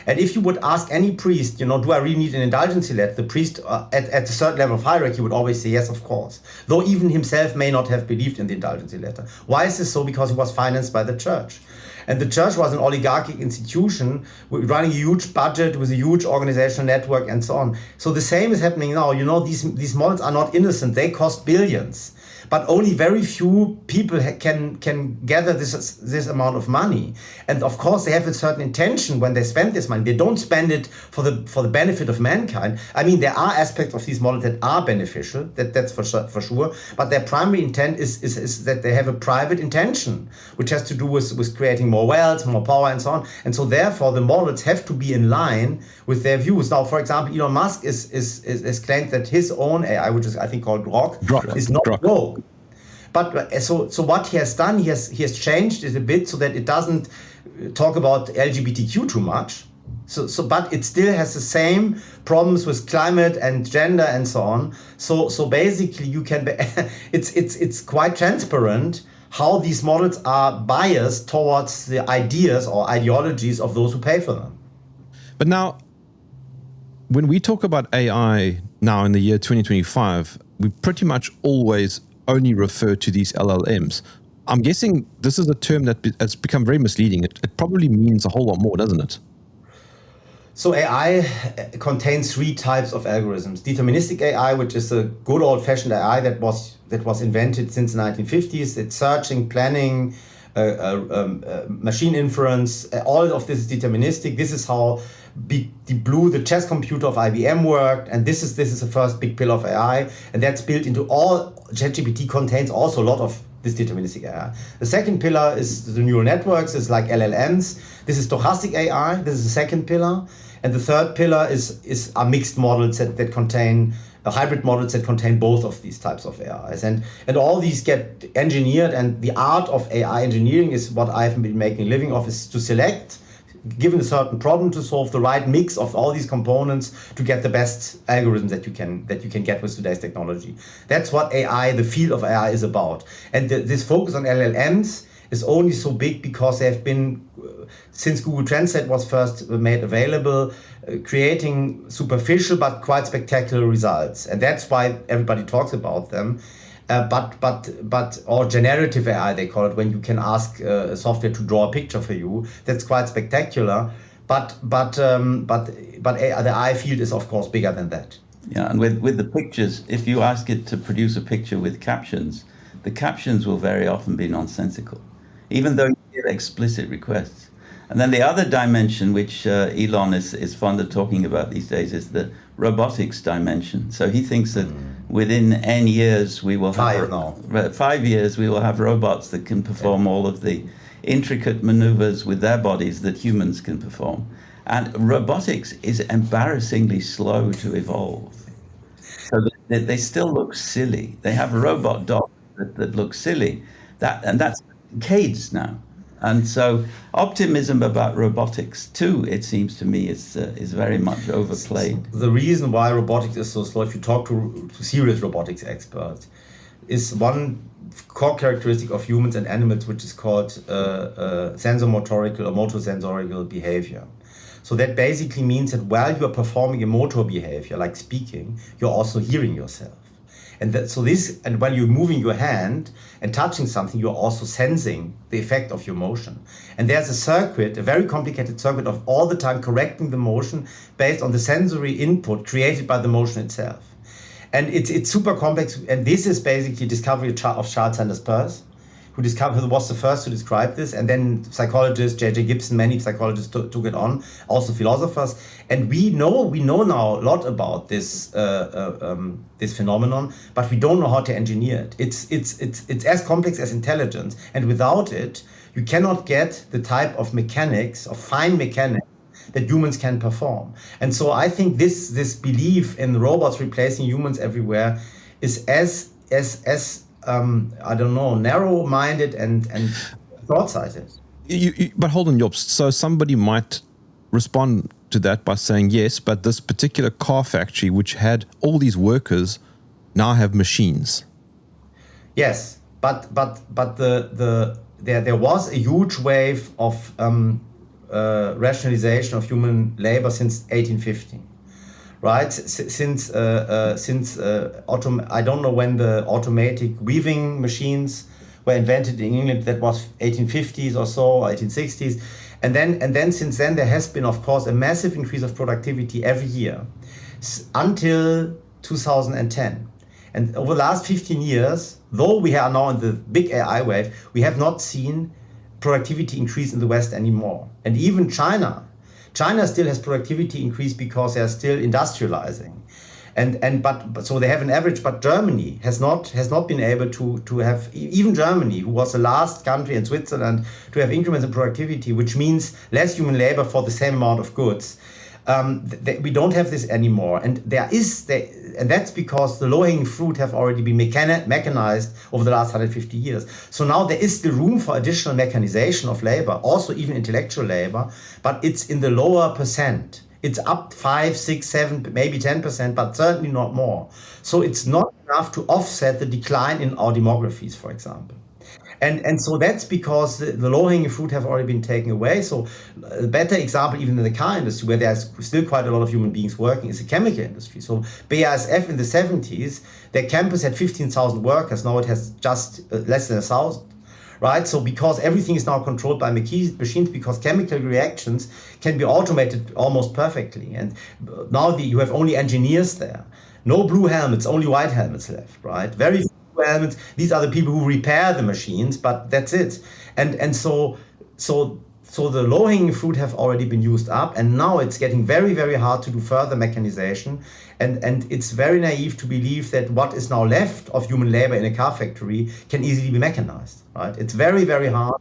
And if you would ask any priest, do I really need an indulgency letter? The priest at a certain level of hierarchy would always say yes, of course. Though even himself may not have believed in the indulgency letter. Why is this so? Because he was financed by the church. And the church was an oligarchic institution running a huge budget with a huge organizational network and so on. So the same is happening now. These models are not innocent. They cost billions. But only very few people can gather this amount of money. And of course, they have a certain intention when they spend this money. They don't spend it for the benefit of mankind. I mean, there are aspects of these models that are beneficial. That's for sure. But their primary intent is that they have a private intention, which has to do with creating more wealth, more power, and so on. And so therefore, the models have to be in line with their views. Now, for example, Elon Musk is claimed that his own AI, which is I think called Grok, is not woke. But so what he has done, he has changed it a bit so that it doesn't talk about LGBTQ too much. So but it still has the same problems with climate and gender and so on. So basically, you can it's quite transparent how these models are biased towards the ideas or ideologies of those who pay for them. But now, when we talk about AI now in the year 2025, we pretty much always only refer to these LLMs. I'm guessing this is a term that has become very misleading. It probably means a whole lot more, doesn't it? So AI contains three types of algorithms. Deterministic AI, which is a good old-fashioned AI that was invented since the 1950s. It's searching, planning, machine inference. All of this is deterministic. This is how the chess computer of IBM worked, and this is the first big pillar of AI, and that's built into all. ChatGPT contains also a lot of this deterministic AI. The second pillar is the neural networks. It's like LLMs. This is stochastic AI. This is the second pillar, and the third pillar are mixed models that contain hybrid models that contain both of these types of AIs, and all these get engineered. And the art of AI engineering is what I've been making a living of, is to select, given a certain problem, to solve the right mix of all these components to get the best algorithms that you can get with today's technology. That's what AI, the field of AI, is about. And this focus on LLMs is only so big because they have been, since Google Translate was first made available, creating superficial but quite spectacular results. And that's why everybody talks about them. Or generative AI, they call it, when you can ask software to draw a picture for you. That's quite spectacular. But the AI field is of course bigger than that. Yeah, and with the pictures, if you ask it to produce a picture with captions, the captions will very often be nonsensical, even though you get explicit requests. And then the other dimension, which Elon is fond of talking about these days, is the robotics dimension. So he thinks that within N years we will have 5 years we will have robots that can perform all of the intricate maneuvers with their bodies that humans can perform. And robotics is embarrassingly slow to evolve. So they still look silly. They have robot dogs that look silly. That's decades now. And so optimism about robotics too, it seems to me, is very much overplayed. The reason why robotics is so slow, if you talk to serious robotics experts, is one core characteristic of humans and animals, which is called sensomotorical or motosensorical behavior. So that basically means that while you are performing a motor behavior, like speaking, you're also hearing yourself. And when you're moving your hand and touching something, you're also sensing the effect of your motion. And there's a circuit, a very complicated circuit of all the time correcting the motion based on the sensory input created by the motion itself. And it's super complex. And this is basically discovery of Charles Sanders Peirce, who was the first to describe this, and then psychologists, J.J. Gibson, many psychologists took it on, also philosophers, and we know now a lot about this this phenomenon, but we don't know how to engineer it. It's as complex as intelligence, and without it, you cannot get the type of mechanics, of fine mechanics, that humans can perform. And so I think this belief in robots replacing humans everywhere is as I don't know, narrow-minded and short-sighted. But hold on, Jobst. So somebody might respond to that by saying, yes, but this particular car factory, which had all these workers, now have machines. Yes, but there was a huge wave of rationalization of human labor since 1850. Right, since I don't know when the automatic weaving machines were invented in England. That was 1850s or so, 1860s, and then since then there has been, of course, a massive increase of productivity every year until 2010. And over the last 15 years, though we are now in the big AI wave, we have not seen productivity increase in the West anymore. And even China still has productivity increase because they are still industrializing, but so they have an average. But Germany has not been able to have, even Germany, who was the last country, in Switzerland, to have increments in productivity, which means less human labor for the same amount of goods. We don't have this anymore, and and that's because the low-hanging fruit have already been mechanized over the last 150 years. So now there is still room for additional mechanization of labor, also even intellectual labor, but it's in the lower percent. It's up 5, 6, 7, maybe 10%, but certainly not more. So it's not enough to offset the decline in our demographies, for example. And so that's because the low-hanging fruit have already been taken away. So a better example, even in the car industry, where there's still quite a lot of human beings working, is the chemical industry. So BASF in the 70s, their campus had 15,000 workers. Now it has just less than 1,000. Right? So because everything is now controlled by machines, because chemical reactions can be automated almost perfectly. And now you have only engineers there. No blue helmets, only white helmets left, right? Very few helmets. These are the people who repair the machines, but that's it. And so the low-hanging fruit have already been used up, and now it's getting very, very hard to do further mechanization. And it's very naive to believe that what is now left of human labor in a car factory can easily be mechanized, right? It's very, very hard.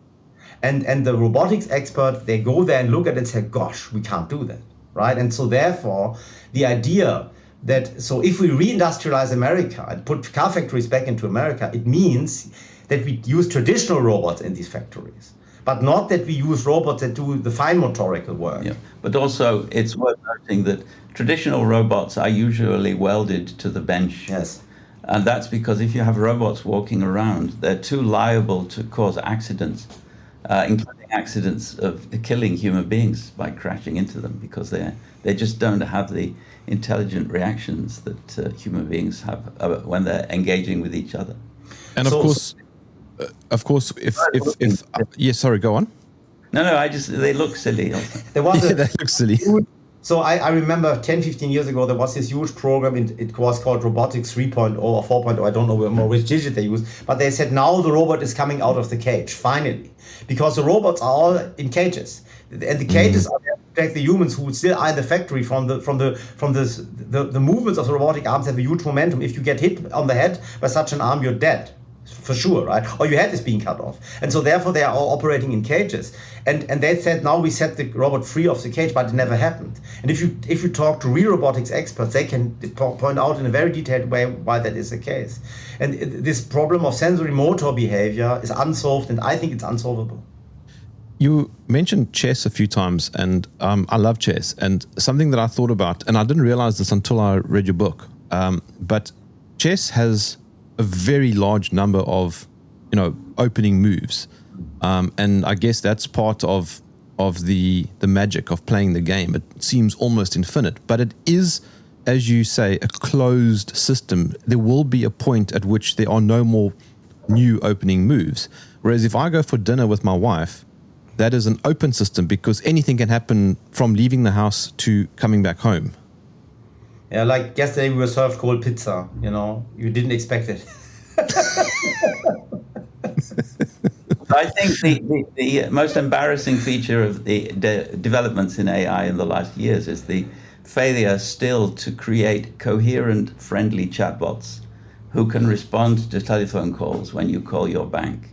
And the robotics expert, they go there and look at it and say, gosh, we can't do that, right? And so therefore, the idea that, so if we reindustrialize America and put car factories back into America, it means that we use traditional robots in these factories, but not that we use robots that do the fine motorical work. Yeah, but also it's worth noting that traditional robots are usually welded to the bench. Yes. And that's because if you have robots walking around, they're too liable to cause accidents, including accidents of killing human beings by crashing into them, because they just don't have the intelligent reactions that human beings have when they're engaging with each other. And of course, if yes, sorry, go on. No, they look silly. There was they look silly. So I remember 10, 15 years ago, there was this huge program. It was called Robotics 3.0 or 4.0. I don't know which digit they used. But they said now the robot is coming out of the cage, finally. Because the robots are all in cages. And the cages are there to protect the humans who still are in the factory from the movements of the robotic arms have a huge momentum. If you get hit on the head by such an arm, you're dead. For sure, right? Or your head is being cut off. And so therefore they are all operating in cages. And they said now we set the robot free of the cage, but it never happened. And if you talk to real robotics experts, they can point out in a very detailed way why that is the case. And this problem of sensory motor behavior is unsolved, and I think it's unsolvable. You mentioned chess a few times, and I love chess. And something that I thought about, and I didn't realize this until I read your book, but chess has a very large number of, opening moves, and I guess that's part of the magic of playing the game. It seems almost infinite, but it is, as you say, a closed system. There will be a point at which there are no more new opening moves. Whereas if I go for dinner with my wife, that is an open system because anything can happen from leaving the house to coming back home. Yeah, like yesterday we were served cold pizza, you didn't expect it. I think the most embarrassing feature of the developments in AI in the last years is the failure still to create coherent, friendly chatbots who can respond to telephone calls when you call your bank.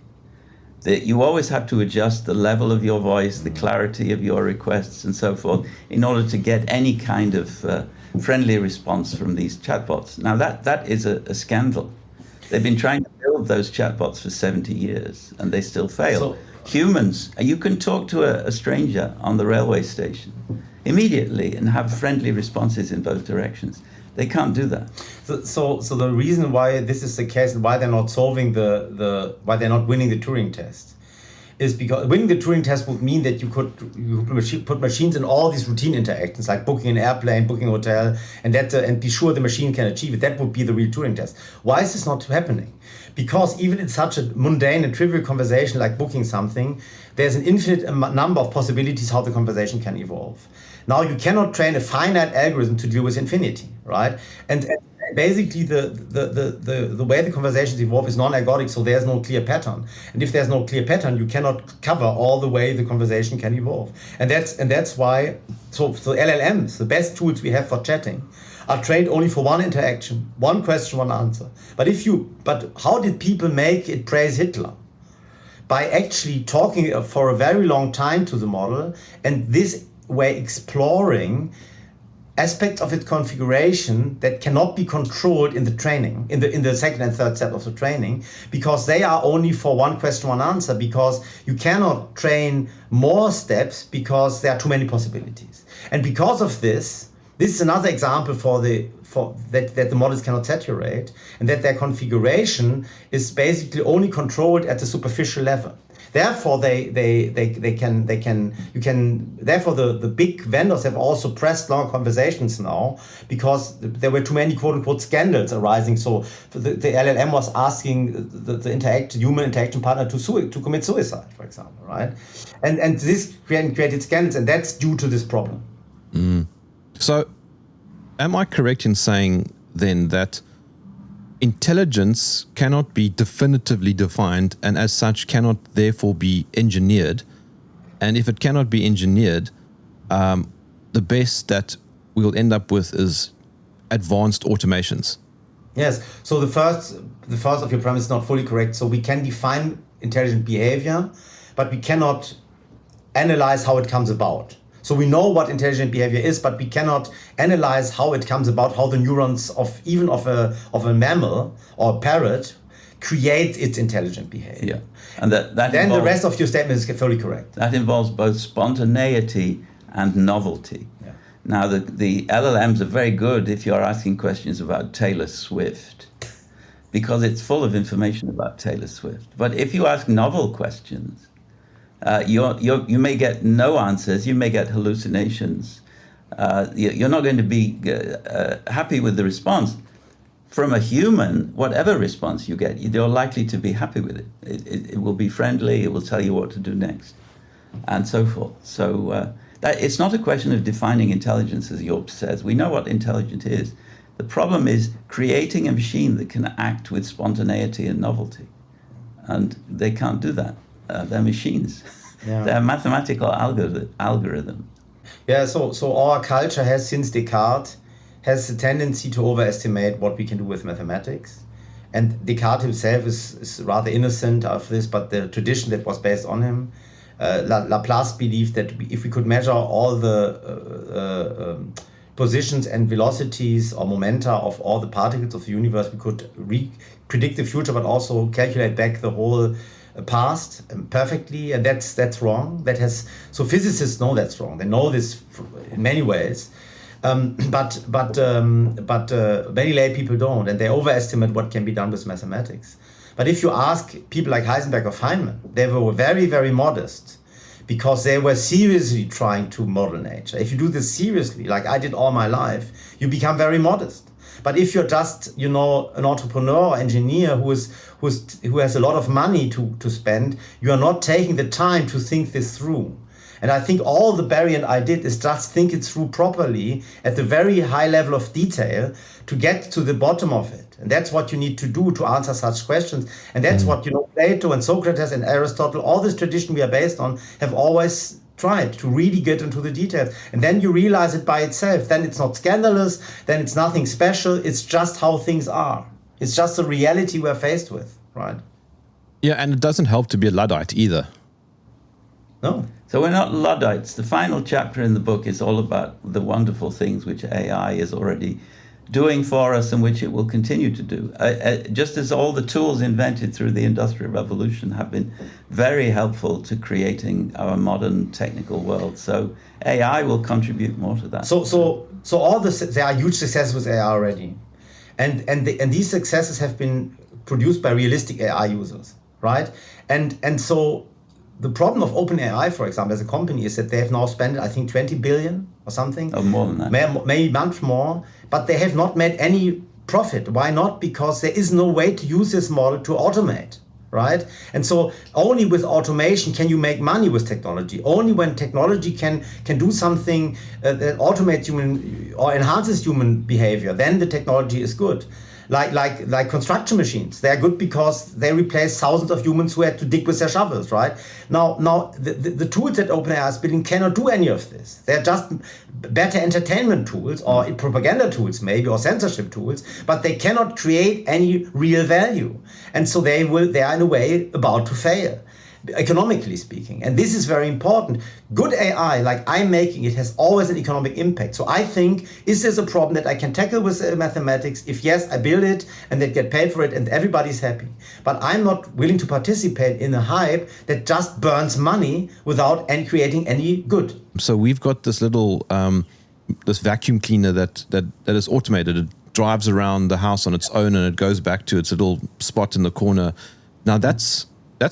You always have to adjust the level of your voice, the clarity of your requests, and so forth, in order to get any kind of friendly response from these chatbots. Now, that is a scandal. They've been trying to build those chatbots for 70 years, and they still fail. So, humans, you can talk to a stranger on the railway station immediately and have friendly responses in both directions. They can't do that. So the reason why this is the case and why they're not solving why they're not winning the Turing test is because winning the Turing test would mean that you could put machines in all these routine interactions, like booking an airplane, booking a hotel, and be sure the machine can achieve it. That would be the real Turing test. Why is this not happening? Because even in such a mundane and trivial conversation like booking something, there's an infinite number of possibilities how the conversation can evolve. Now, you cannot train a finite algorithm to deal with infinity, right? And basically, the way the conversations evolve is non-ergodic, so there's no clear pattern. And if there's no clear pattern, you cannot cover all the way the conversation can evolve. And that's why so LLMs, the best tools we have for chatting, are trained only for one interaction, one question, one answer. But how did people make it praise Hitler? By actually talking for a very long time to the model, and this way exploring aspects of its configuration that cannot be controlled in the training, in the second and third step of the training, because they are only for one question, one answer, because you cannot train more steps because there are too many possibilities. And because of this is another example that the models cannot saturate, and that their configuration is basically only controlled at the superficial level. Therefore, Therefore, the big vendors have also pressed long conversations now because there were too many quote unquote scandals arising. So the LLM was asking the human interaction partner to commit suicide, for example, right? And this created scandals, and that's due to this problem. So, am I correct in saying then that intelligence cannot be definitively defined and as such cannot therefore be engineered? And if it cannot be engineered, the best that we'll end up with is advanced automations. Yes. So the first of your premise is not fully correct. So we can define intelligent behavior, but we cannot analyze how it comes about. So we know what intelligent behavior is, but we cannot analyze how it comes about, how the neurons of a mammal or a parrot create its intelligent behavior. Yeah, and that then the rest of your statement is fully correct. That involves both spontaneity and novelty. Yeah. Now, the LLMs are very good if you're asking questions about Taylor Swift, because it's full of information about Taylor Swift. But if you ask novel questions, you may get no answers. You may get hallucinations. You're not going to be happy with the response. From a human, whatever response you get, you're likely to be happy with it. It will be friendly. It will tell you what to do next, and so forth. So it's not a question of defining intelligence, as Jobst says. We know what intelligent is. The problem is creating a machine that can act with spontaneity and novelty, and they can't do that. They're machines. Yeah. They're mathematical algorithm. Yeah, so our culture has, since Descartes, has a tendency to overestimate what we can do with mathematics. And Descartes himself is rather innocent of this, but the tradition that was based on him, Laplace believed that if we could measure all the positions and velocities or momenta of all the particles of the universe, we could predict the future, but also calculate back the whole passed perfectly, and that's wrong. So physicists know that's wrong. They know this in many ways, but many lay people don't, and they overestimate what can be done with mathematics. But if you ask people like Heisenberg or Feynman, they were very, very modest, because they were seriously trying to model nature. If you do this seriously, like I did all my life, you become very modest. But if you're just, an entrepreneur or engineer who has a lot of money to spend, you are not taking the time to think this through. And I think all the Barry and I did is just think it through properly at the very high level of detail to get to the bottom of it. And that's what you need to do to answer such questions. And that's what, Plato and Socrates and Aristotle, all this tradition we are based on, have always tried to really get into the details. And then you realize it by itself. Then it's not scandalous. Then it's nothing special. It's just how things are. It's just the reality we're faced with, right? Yeah, and it doesn't help to be a Luddite either. No. So we're not Luddites. The final chapter in the book is all about the wonderful things which AI is already doing for us and which it will continue to do. Just as all the tools invented through the Industrial Revolution have been very helpful to creating our modern technical world. So AI will contribute more to that. So there are huge successes with AI already. And these successes have been produced by realistic AI users, right? And so the problem of OpenAI, for example, as a company, is that they have now spent, I think, 20 billion or something. Or more than that. Maybe much more. But they have not made any profit. Why not? Because there is no way to use this model to automate, right? And so only with automation can you make money with technology. Only when technology can do something that automates human or enhances human behavior, then the technology is good. Like construction machines, they're good because they replace thousands of humans who had to dig with their shovels, right? Now the tools that OpenAI is building cannot do any of this. They're just better entertainment tools or propaganda tools maybe, or censorship tools, but they cannot create any real value. And so they are in a way about to fail, economically speaking. And this is very important. Good AI, like I'm making it, has always an economic impact. So I think, is this a problem that I can tackle with mathematics? If yes, I build it and they get paid for it and everybody's happy. But I'm not willing to participate in a hype that just burns money without creating any good. So we've got this little, this vacuum cleaner that is automated. It drives around the house on its own and it goes back to its little spot in the corner. Now that's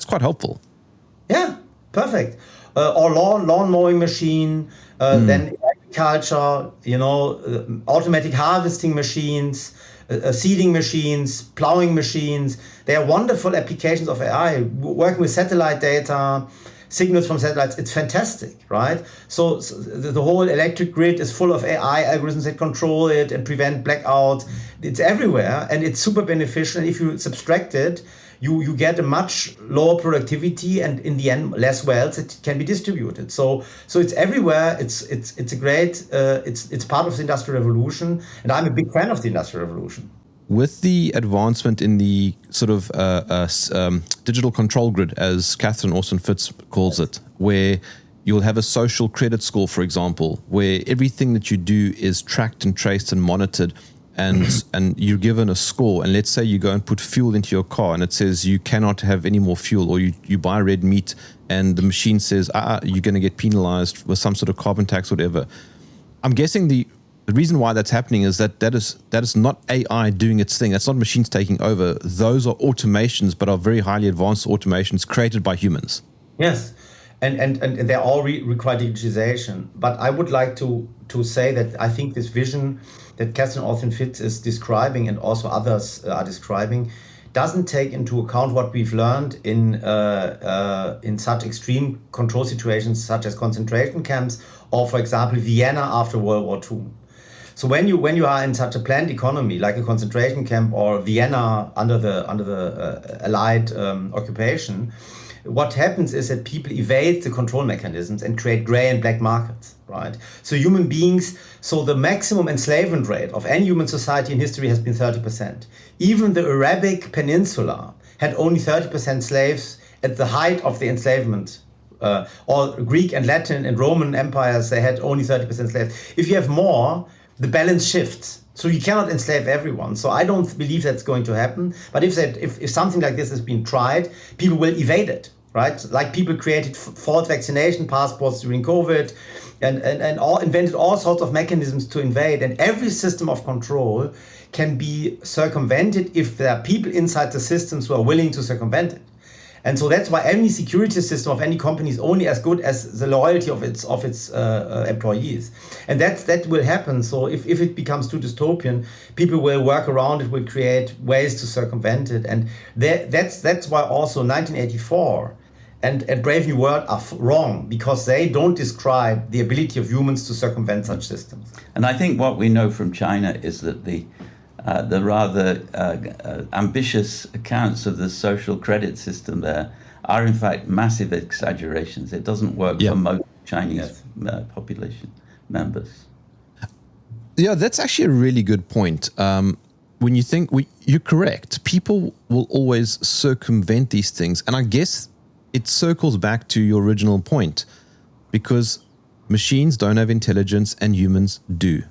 quite helpful. Yeah, perfect. Or lawn mowing machine, then agriculture, automatic harvesting machines, seeding machines, plowing machines. They are wonderful applications of AI. Working with satellite data, signals from satellites, it's fantastic, right? So the whole electric grid is full of AI algorithms that control it and prevent blackouts. It's everywhere and it's super beneficial. And if you subtract it, you get a much lower productivity and in the end less wealth that can be distributed. So it's everywhere. It's a great it's part of the Industrial Revolution, and I'm a big fan of the Industrial Revolution. With the advancement in the sort of digital control grid, as Catherine Austin Fitts calls it, where you'll have a social credit score, for example, where everything that you do is tracked and traced and monitored, and you're given a score. And let's say you go and put fuel into your car and it says you cannot have any more fuel, or you buy red meat and the machine says, you're going to get penalized with some sort of carbon tax, whatever. I'm guessing the reason why that's happening is that is not AI doing its thing. That's not machines taking over. Those are automations, but are very highly advanced automations created by humans. Yes, and they all require digitization. But I would like to say that I think this vision that Catherine Austin Fitts is describing and also others are describing doesn't take into account what we've learned in such extreme control situations such as concentration camps or, for example, Vienna after World War II. So when you are in such a planned economy like a concentration camp or Vienna under the Allied occupation, what happens is that people evade the control mechanisms and create gray and black markets, right? So human beings, the maximum enslavement rate of any human society in history has been 30%. Even the Arabic Peninsula had only 30% slaves at the height of the enslavement. All Greek and Latin and Roman empires, they had only 30% slaves. If you have more, the balance shifts. So you cannot enslave everyone. So I don't believe that's going to happen. But if something like this has been tried, people will evade it, right? Like people created false vaccination passports during COVID, and all invented all sorts of mechanisms to invade. And every system of control can be circumvented if there are people inside the systems who are willing to circumvent it. And so that's why any security system of any company is only as good as the loyalty of its employees. And that will happen. So if it becomes too dystopian, people will work around it, will create ways to circumvent it. And that's why also 1984 and Brave New World are wrong, because they don't describe the ability of humans to circumvent such systems. And I think what we know from China is that the rather ambitious accounts of the social credit system there are in fact massive exaggerations. It doesn't work for most Chinese population members. Yeah, that's actually a really good point. When you think, you're correct. People will always circumvent these things. And I guess it circles back to your original point, because machines don't have intelligence and humans do.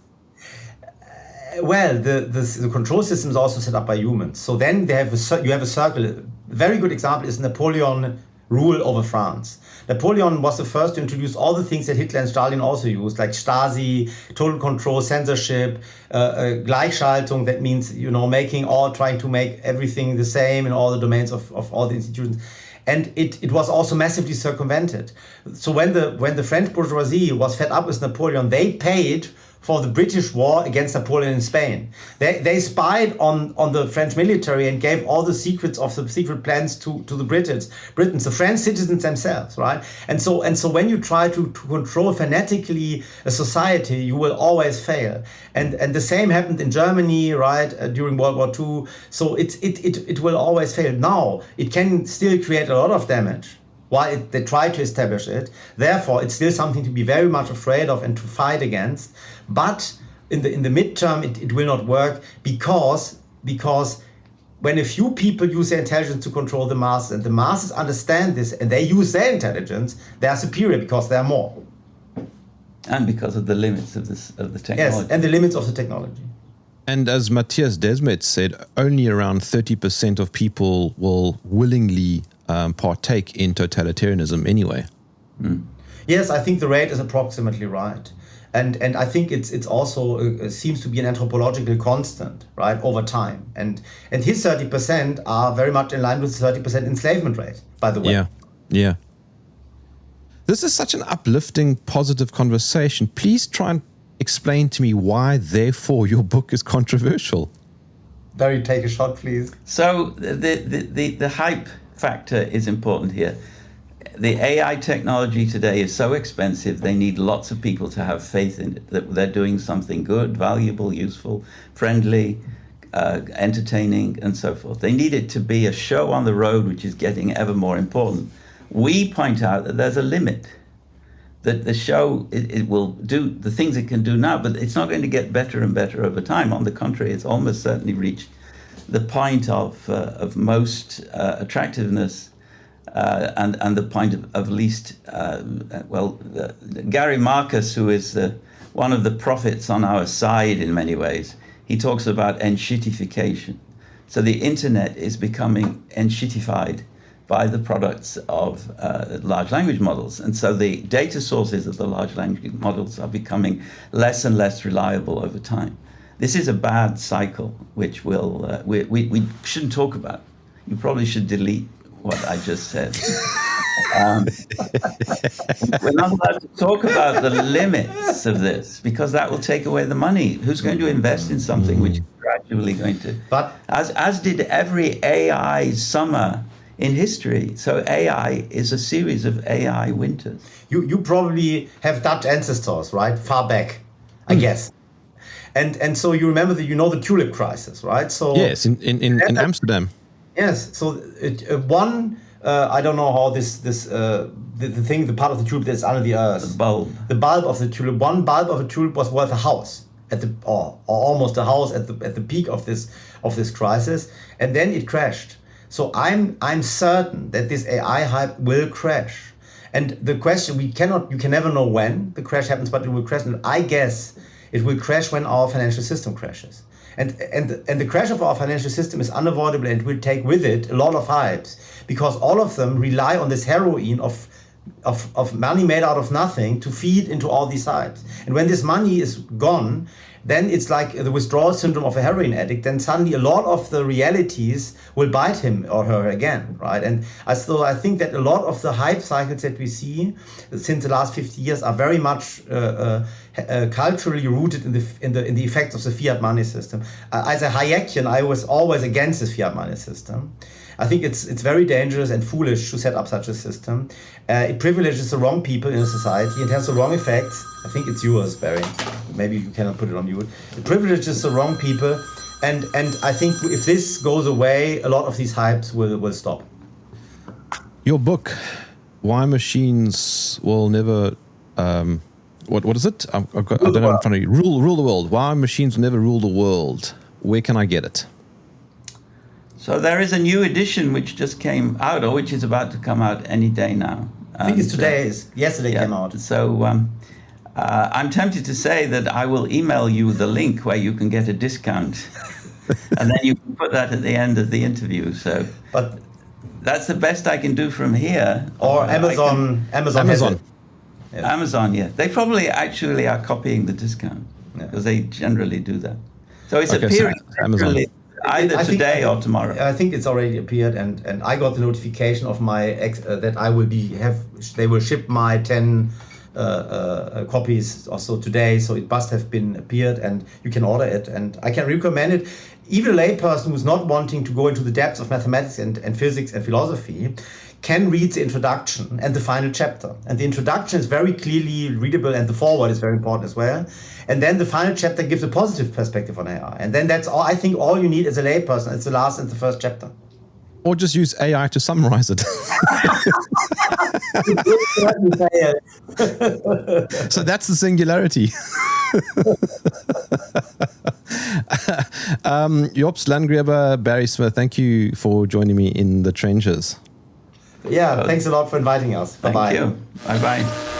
Well, the control system is also set up by humans. So then you have a circle. A very good example is Napoleon rule over France. Napoleon was the first to introduce all the things that Hitler and Stalin also used, like Stasi, total control, censorship, Gleichschaltung. That means trying to make everything the same in all the domains of all the institutions. And it was also massively circumvented. So when the French bourgeoisie was fed up with Napoleon, they paid for the British war against Napoleon in Spain. They spied on the French military and gave all the secrets of the secret plans to the Britons, the French citizens themselves, right? And so when you try to control fanatically a society, you will always fail. And the same happened in Germany, right, during World War II. So it will always fail. Now, it can still create a lot of damage while they try to establish it. Therefore, it's still something to be very much afraid of and to fight against. But in the midterm, it will not work because when a few people use their intelligence to control the masses, and the masses understand this and they use their intelligence, they are superior because they are more. And because of the limits of the technology. Yes, and the limits of the technology. And as Matthias Desmet said, only around 30% of people will willingly partake in totalitarianism anyway. Yes, I think the rate is approximately right. And I think it's also seems to be an anthropological constant, right, over time. And his 30% are very much in line with the 30% enslavement rate, by the way. Yeah. This is such an uplifting, positive conversation. Please try and explain to me why, therefore, your book is controversial. Barry, take a shot, please. So the hype factor is important here. The AI technology today is so expensive, they need lots of people to have faith in it, that they're doing something good, valuable, useful, friendly, entertaining, and so forth. They need it to be a show on the road, which is getting ever more important. We point out that there's a limit, that the show, it will do the things it can do now, but it's not going to get better and better over time. On the contrary, it's almost certainly reached the point of most attractiveness and the point of least, Gary Marcus, who is one of the prophets on our side in many ways, he talks about enshittification. So the internet is becoming enshittified by the products of large language models. And so the data sources of the large language models are becoming less and less reliable over time. This is a bad cycle, which we shouldn't talk about. You probably should delete what I just said. We're not allowed to talk about the limits of this, because that will take away the money. Who's going to invest in something which is gradually going to... But as did every AI summer in history. So AI is a series of AI winters. You probably have Dutch ancestors, right? Far back, I guess. And so you remember the tulip crisis, right? So yes, in Amsterdam. Yes. So I don't know how the part of the tulip that's under the earth. The bulb of the tulip. One bulb of a tulip was worth a house or almost a house at the peak of this crisis, and then it crashed. So I'm certain that this AI hype will crash. And the question you can never know when the crash happens, but it will crash. And I guess It will crash when our financial system crashes. And the crash of our financial system is unavoidable and will take with it a lot of hypes, because all of them rely on this heroine of money made out of nothing to feed into all these hypes. And when this money is gone, then it's like the withdrawal syndrome of a heroin addict. Then suddenly a lot of the realities will bite him or her again, right? And I think that a lot of the hype cycles that we see since the last 50 years are very much culturally rooted in the effects of the fiat money system. As a Hayekian, I was always against this fiat money system. I think it's very dangerous and foolish to set up such a system. It privileges the wrong people in a society. It has the wrong effects. I think it's yours, Barry. Maybe you cannot put it on mute. It privileges the wrong people. And I think if this goes away, a lot of these hypes will stop. Your book, Why Machines Will Never... what is it? I don't know in front of you. Rule the World. Why Machines Will Never Rule the World. Where can I get it? So there is a new edition which just came out, or which is about to come out any day now. I think it's today. Yesterday came out. So I'm tempted to say that I will email you the link where you can get a discount, and then you can put that at the end of the interview. So, but that's the best I can do from here. Or Amazon. Yeah. Amazon, yeah. They probably actually are copying the discount because they generally do that. So it's appearing Amazon. Either today or tomorrow. I think it's already appeared, and I got the notification of my that I will they will ship my 10 copies or so today, so it must have been appeared, and you can order it, and I can recommend it. Even a layperson who's not wanting to go into the depths of mathematics and physics and philosophy can read the introduction and the final chapter. And the introduction is very clearly readable, and the foreword is very important as well. And then the final chapter gives a positive perspective on AI. And then that's all. I think all you need as a layperson is the last and the first chapter. Or just use AI to summarize it. So that's the singularity. Jobst, Landgrebe, Barry Smith, thank you for joining me in the trenches. Yeah, thanks a lot for inviting us. Bye-bye. Thank you. Bye-bye.